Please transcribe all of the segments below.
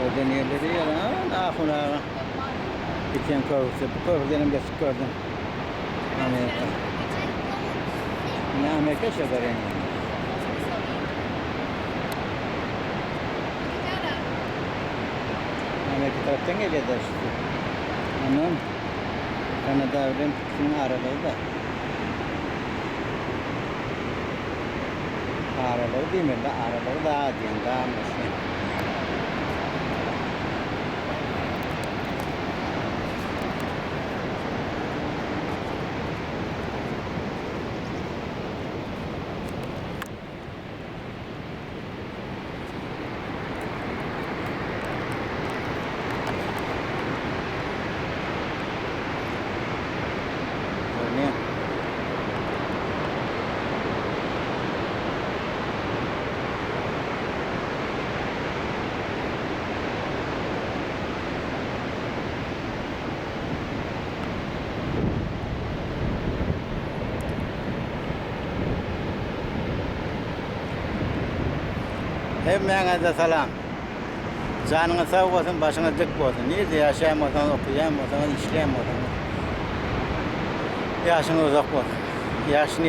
Oradan yerleri ya lan. Ahuna. Geçen köprüsü. Bu köprüden geçip gördüm. Amerika. Ne Amerika şeker yani. Amerika taraftan geliyor da işte. Onun Kanada'dan kimin aralığı da. Aralığı değil mi? Aralığı daha diyen, daha mesela. Örneğin. Hepinize selam. Canınız sağ olsun, başınız dik olsun. Nerede yaşayamıyorsanız, okuyamıyorsanız, işleyemıyorsanız. Yaşınız uzak olsun. Yaş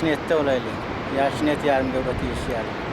niyette olaylı. Yaş niyet yarım devleti işleyelim.